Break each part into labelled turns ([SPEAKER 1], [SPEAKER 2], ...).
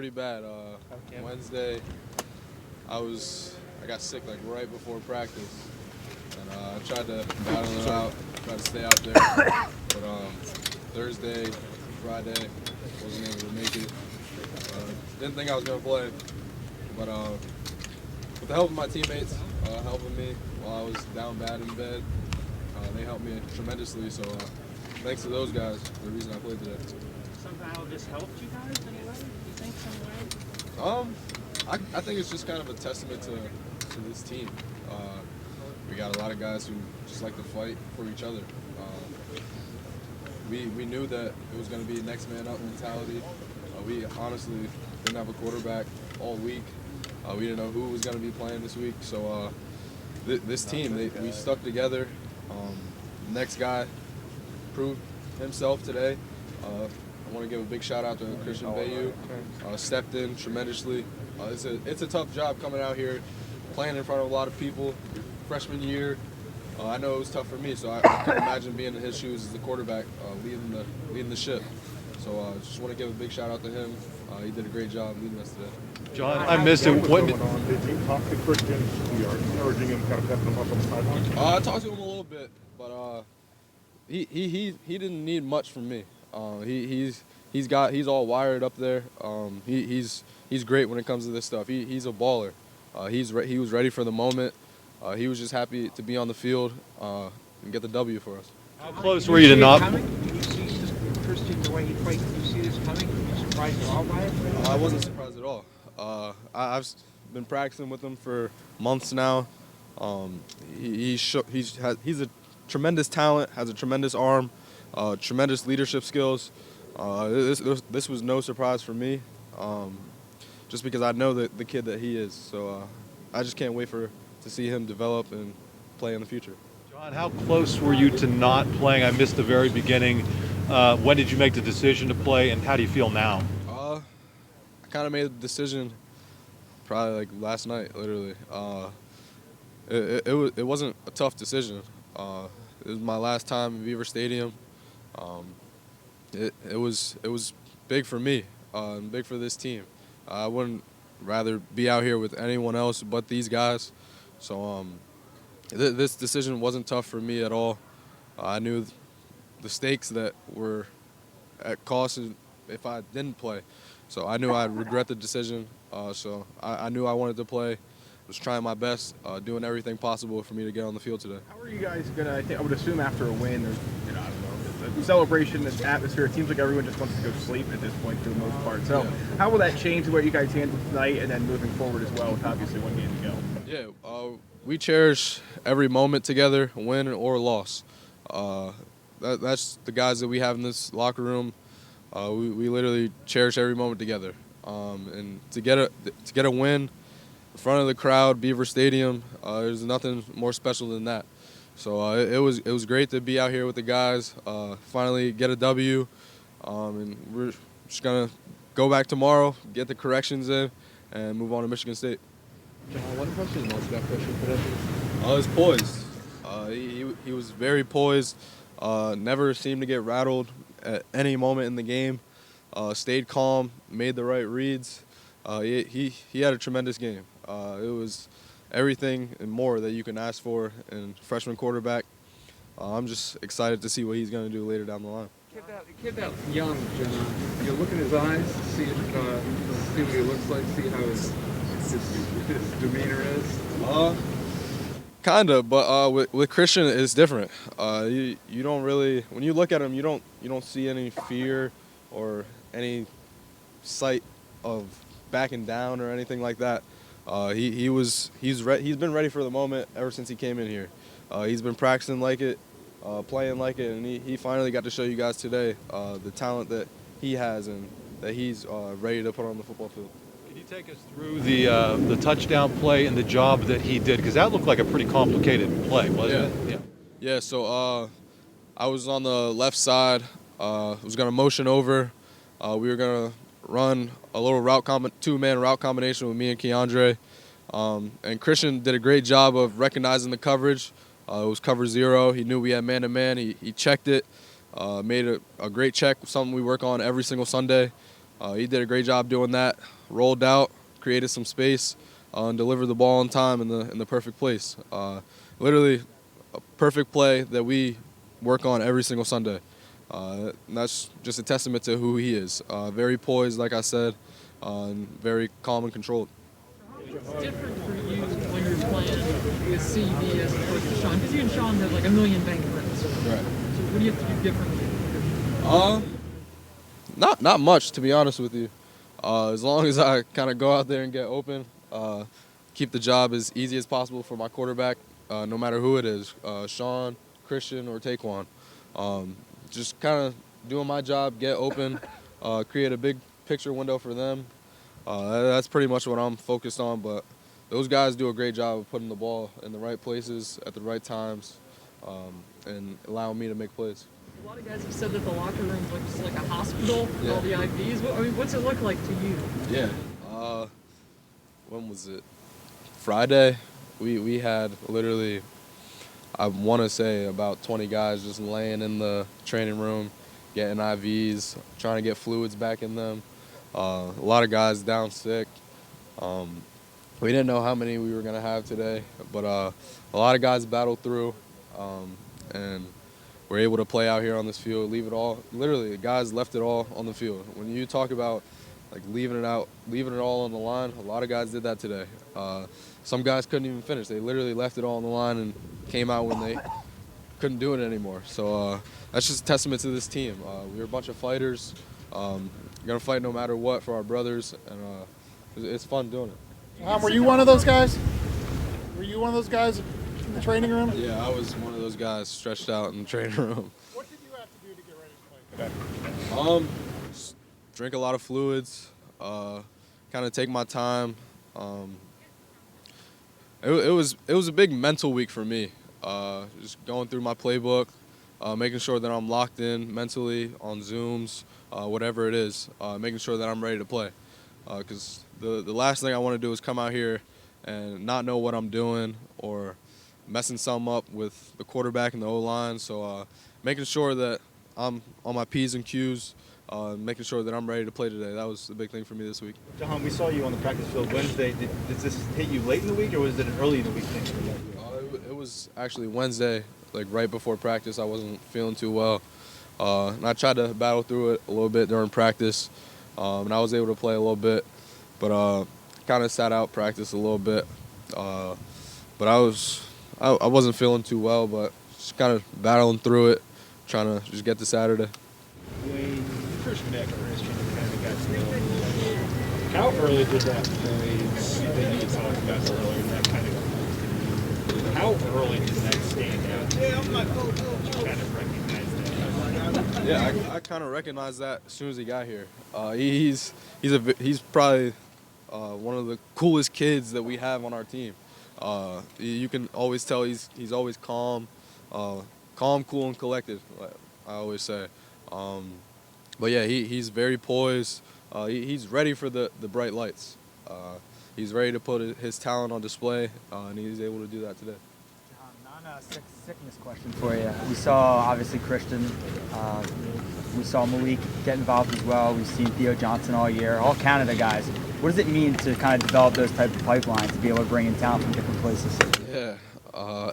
[SPEAKER 1] pretty bad. Wednesday, I got sick like right before practice, and I tried to battle it out, tried to stay out there. But Thursday, Friday, wasn't able to make it. Didn't think I was gonna play, but with the help of my teammates helping me while I was down bad in bed, they helped me tremendously. So thanks to those guys, the reason I played today.
[SPEAKER 2] Somehow this helped you guys in a way? You think some way?
[SPEAKER 1] I think it's just kind of a testament to this team. We got a lot of guys who just like to fight for each other. We knew that it was going to be next man up mentality. We honestly didn't have a quarterback all week. We didn't know who was going to be playing this week. So this team, we stuck together. Next guy proved himself today. I want to give a big shout out to Christian Veilleux. Stepped in tremendously. It's a tough job coming out here, playing in front of a lot of people. Freshman year, I know it was tough for me, so I couldn't imagine being in his shoes as the quarterback, leading the ship. So just want to give a big shout out to him. He did a great job leading us today.
[SPEAKER 3] John, I missed it.
[SPEAKER 4] What was going on? Did you talk to Christian? You are encouraging him, kind of pepping him up on the sideline?
[SPEAKER 1] I talked to him a little bit, but he didn't need much from me. He's all wired up there. He's great when it comes to this stuff. He's a baller. He was ready for the moment. He was just happy to be on the field and get the W for us.
[SPEAKER 3] How close were you to not?
[SPEAKER 2] Did you see this Christian, the way he played? Did you see this coming? Were you surprised at all by it?
[SPEAKER 1] I wasn't surprised at all. I've been practicing with him for months now. He's a tremendous talent, has a tremendous arm, tremendous leadership skills. This was no surprise for me, just because I know the kid that he is. So I just can't wait to see him develop and play in the future.
[SPEAKER 3] John, how close were you to not playing? I missed the very beginning. When did you make the decision to play, and how do you feel now?
[SPEAKER 1] I kind of made the decision probably like last night, literally. It wasn't a tough decision. It was my last time in Beaver Stadium. It was big for me, and big for this team. I wouldn't rather be out here with anyone else but these guys. So this decision wasn't tough for me at all. I knew the stakes that were at cost if I didn't play. So I knew I'd regret the decision. So I knew I wanted to play. Was trying my best, doing everything possible for me to get on the field today.
[SPEAKER 5] How are you guys gonna? I would assume after a win, there's, I don't know, the celebration, this atmosphere. It seems like everyone just wants to go to sleep at this point for the most part. So, how will that change the way you guys handle tonight, and then moving forward as well, with obviously one game to go?
[SPEAKER 1] Yeah, we cherish every moment together, win or loss. That's the guys that we have in this locker room. We literally cherish every moment together, and to get a win in front of the crowd, Beaver Stadium, there's nothing more special than that. So it was great to be out here with the guys, finally get a W, and we're just gonna go back tomorrow, get the corrections in, and move on to Michigan State.
[SPEAKER 6] John, what impressed you most about Christian today?
[SPEAKER 1] His poise. He was very poised. Never seemed to get rattled at any moment in the game. Stayed calm, made the right reads. He had a tremendous game. It was everything and more that you can ask for in freshman quarterback. I'm just excited to see what he's going to do later down the line.
[SPEAKER 6] Kid that young, John. You look in his eyes, see what he looks like, see how his demeanor is.
[SPEAKER 1] Kinda, but with Christian it's different. You don't really, when you look at him, you don't see any fear or any sight of backing down or anything like that. He's been ready for the moment ever since he came in here. He's been practicing like it, playing like it, and he finally got to show you guys today the talent that he has and that he's ready to put on the football field.
[SPEAKER 3] Can you take us through the touchdown play and the job that he did? Because that looked like a pretty complicated play, wasn't it?
[SPEAKER 1] Yeah. So I was on the left side. Was going to motion over. We were going to run a little two-man route combination with me and Keandre. And Christian did a great job of recognizing the coverage. It was cover 0. He knew we had man-to-man. He checked it, made a great check, something we work on every single Sunday. He did a great job doing that. rolled out, created some space, and delivered the ball on time in the perfect place. Literally, a perfect play that we work on every single Sunday. And that's just a testament to who he is. Very poised, like I said, and very calm and controlled.
[SPEAKER 7] It's different for you when you're playing with CD as opposed to Sean, because you and Sean have like a million bank runs.
[SPEAKER 1] Right.
[SPEAKER 7] So what do you have to do differently?
[SPEAKER 1] Not much, to be honest with you. As long as I kind of go out there and get open, keep the job as easy as possible for my quarterback, no matter who it is, Sean, Christian, or Taekwon. Just kind of doing my job, get open, create a big picture window for them. That's pretty much what I'm focused on, but those guys do a great job of putting the ball in the right places at the right times, and allowing me to make plays.
[SPEAKER 7] A lot of guys have said that the locker room looks like a hospital with
[SPEAKER 1] Yeah.
[SPEAKER 7] all the IVs. What's it look like to you?
[SPEAKER 1] Yeah. When was it? Friday. We had literally, I want to say, about 20 guys just laying in the training room, getting IVs, trying to get fluids back in them. A lot of guys down sick. We didn't know how many we were going to have today, but a lot of guys battled through, and were able to play out here on this field, leave it all. Literally, the guys left it all on the field. When you talk about like leaving it all on the line, a lot of guys did that today. Some guys couldn't even finish. They literally left it all on the line and came out when they couldn't do it anymore. So that's just a testament to this team. We're a bunch of fighters. We're gonna fight no matter what for our brothers, and it's fun doing it.
[SPEAKER 8] Were you one of those guys? Were you one of those guys in the training room?
[SPEAKER 1] Yeah, I was one of those guys stretched out in the training room.
[SPEAKER 8] What did you have to do to get ready to play today?
[SPEAKER 1] Just drink a lot of fluids, kind of take my time. It was a big mental week for me. Just going through my playbook, making sure that I'm locked in mentally on Zooms, whatever it is, making sure that I'm ready to play. Because the last thing I want to do is come out here and not know what I'm doing or messing something up with the quarterback and the O-line. So making sure that I'm on my P's and Q's, making sure that I'm ready to play today. That was the big thing for me this week.
[SPEAKER 9] Jahan, we saw you on the practice field Wednesday. Did this hit you late in the week, or was it an early in the week thing?
[SPEAKER 1] It was actually Wednesday, like right before practice. I wasn't feeling too well, and I tried to battle through it a little bit during practice, and I was able to play a little bit, but kind of sat out practice a little bit. But I wasn't feeling too well, but just kind of battling through it, trying to just get to Saturday.
[SPEAKER 9] When you first met Christian and kind of got to know him, how early did that phase that you talked about earlier, that kind of, how early did that stand out? Did you kind of recognize that?
[SPEAKER 1] Yeah, I kind of recognized that as soon as he got here. He's probably one of the coolest kids that we have on our team. You can always tell he's always calm, cool, and collected. I always say. But yeah, he's very poised. He's ready for the bright lights. He's ready to put his talent on display, and he's able to do that today.
[SPEAKER 10] Sickness question for you. We saw obviously Christian. We saw Malik get involved as well. We've seen Theo Johnson all year. All Canada guys. What does it mean to kind of develop those type of pipelines to be able to bring in talent from different places?
[SPEAKER 1] Yeah,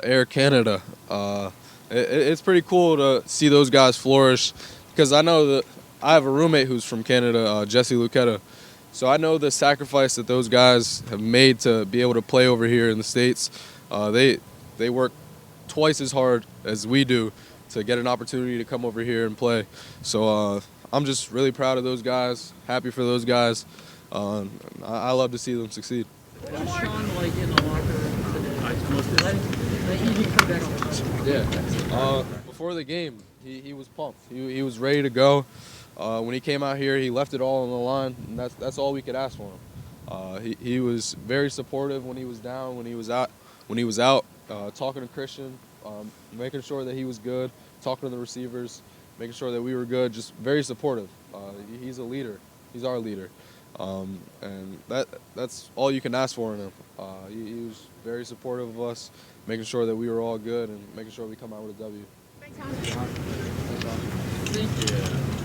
[SPEAKER 1] Air Canada. It's pretty cool to see those guys flourish, because I know that I have a roommate who's from Canada, Jesse Lucetta. So I know the sacrifice that those guys have made to be able to play over here in the States. They work twice as hard as we do to get an opportunity to come over here and play. So I'm just really proud of those guys, happy for those guys. I love to see them succeed.
[SPEAKER 7] What was Sean like in the locker room today?
[SPEAKER 1] Yeah. Before the game, he was pumped. He was ready to go. When he came out here, he left it all on the line, and that's all we could ask for him. He was very supportive when he was down, when he was out, talking to Christian, making sure that he was good, talking to the receivers, making sure that we were good, just very supportive. He's a leader. He's our leader. And that's all you can ask for in him. He was very supportive of us, making sure that we were all good and making sure we come out with a W.
[SPEAKER 7] Thank you.